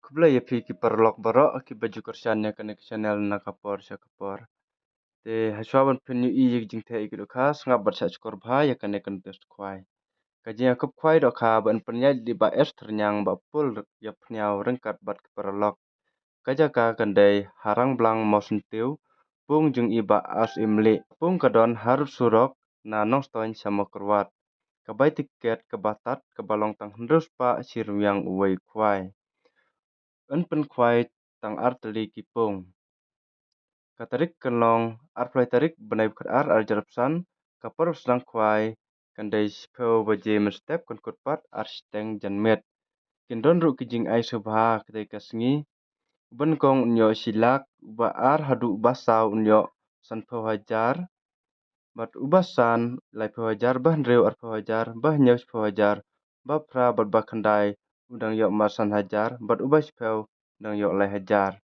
Kubla ya pi ki parlok barok ki baju kersiannya kene channel na kapor sya kapor. Te haswaban penyu I yik jing te ikut khas ngap bat sa skor bha ya kene kan test kwai. Kajian kup kwai dok ha ban penyai di ba es ternyang ba pul ya pnyau rengkat bat ki parlok. Kaja ka kandai harang blang mosen tiu pung jung iba as imli. Pung kadon harus surok na nong stoin sama kerwat. Kabai tiket kebatat kebalong tang hendus pa siruyang uwai kwai. Pen kwai tang arteli kipung. Katarik kenlong arplai tarik benai bukat ar jarapsan kapar sedang kwai kandai sipeu baje mestep kon kutpat ar steng janmet. Kindon ru kijing ai subha ketai kasngi ben kong unyo silak ba ar hadu basau unyo san peu hajar bat ubasan lai peu hajar bah ndreu ar peu hajar bah nyeus peu hajar ba pra bat bakandai udang yok masan hajar bat ubas peu udang yok lai hajar.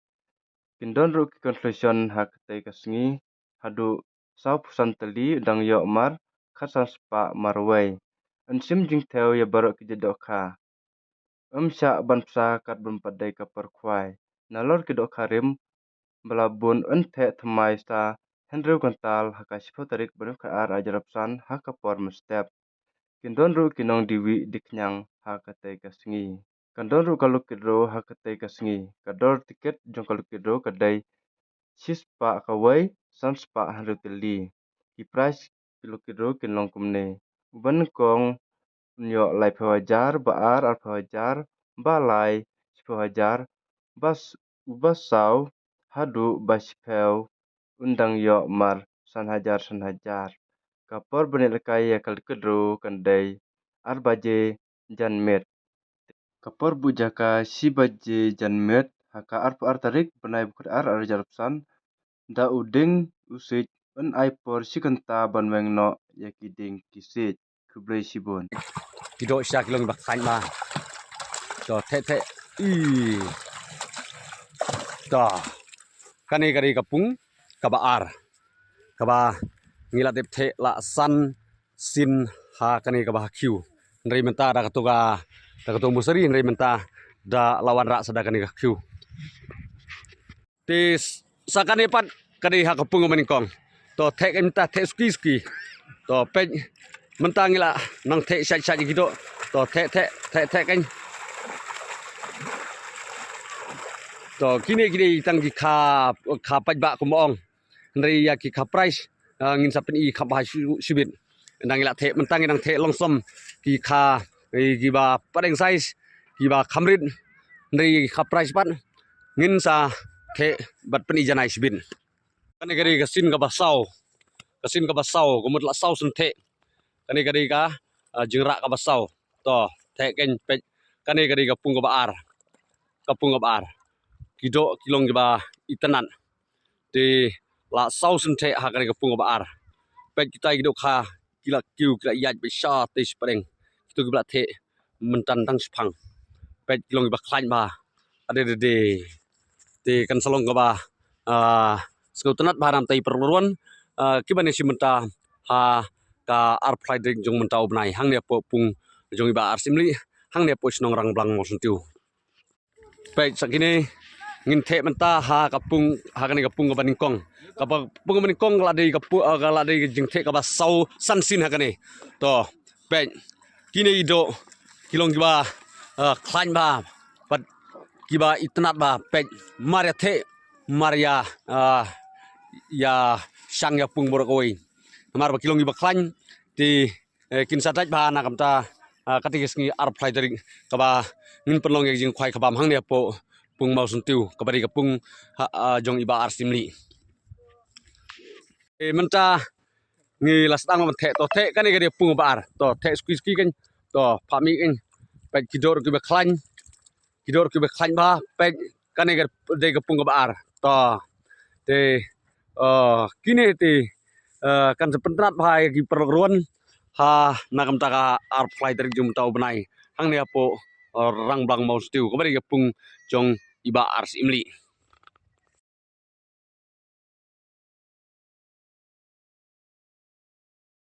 Kindon ru ki conclusion hak ketai kasngi hadu sau pusan teli udang yok mar khasan spa marwai. Ensim jing teu ya barok ki jedok ka. Sya ban psa kat ban padai kapar kwai. Nalor ki dok karim belabun ente temai sta hendrew kental haka sipau tarik banu ka ar ajarapsan haka por mestep. Kindon ru kinong diwi diknyang haka tai kasngi. Kandon ru kaluk kidro haka tai kasngi. Kador tiket jong kaluk kidro kadai sis pa kawai san spa hendrew teli. Ki price kiluk kidro kinong kumne. Uban kong nyo lai peu hajar ba ar peu hajar ba lai sipeu hajar bas ubas sau hadu basipeu undang yo mar san hajar kapor benit lekai ya kal kedro kandai ar baje janmet kapor bujaka si baje janmet haka ar tarik benai bukat ar jarapsan da uding usik un aipor sikenta ban mengno ya kiding kisit kublai sibon. Tidak usah kilong baksan mah. Tuh te tuh kani kari kapung kabaar kaba ngila tep te la san sin ha kani kaba kiu nri menta da katuga musari nri menta da lawan rak sada kani kiu tis sakane pat kani ha kapung maningkong to te menta te ski to pe menta ngila nang te sat gitu to te kan to kini tang ki kha pajba kumong nri ya ki kha price ngin sapen I kha ba subit nang ila the mentang nang the longsom ki kha ki ba pareng size ki ba khamrit nri kha price pan ngin sa the bat pen I janai subit kani gari kasin ka basau kumut la sau sun the kani gari ka jingra ka basau to the ken pe kani gari ka pung ka baar kido kilong ba itanan de la sau sun the ha kani ka pung ka baar pe kita kido kha kila kiu kila yat be sha te spreng kido kibla the mentan tang spang pe kilong ba khlain ba ade de kan salong ka ba skautanat baram tai perluan kibane simenta ha ka ar flight jong menta obnai hang ne po pung jong ba ar simli hang ne po snong rang blang mo suntiu pe sakine ngin the menta ha kapung ha kani kapung ka baningkong kapag pung baningkong la dei kapu la dei jing the ka ba sau san sin ha kani to pe kini do kilong ba khlain ba pat kiba itnat ba pe maria the maria ya sang ya pung borok oi mar ba kilong ba khlain ti kin sataj ba na kamta katigis ngi ar fly dari kaba ngin penlong yang jing khwai kabam hang ne po pung mau suntiu kabari ka pung jong iba ar simli menta ngi lastang man the to the kani ga pung ba ar to the ski kan to phami kan pe kidor ki ba khlain ba pe kani ga de ka pung ba ar to te kini te kan sepentrat bhai ki perluan ha nakam taka ar fly dari jum tau benai hang ne po rang blang mau stiu kabari ka pung jong iba ars imli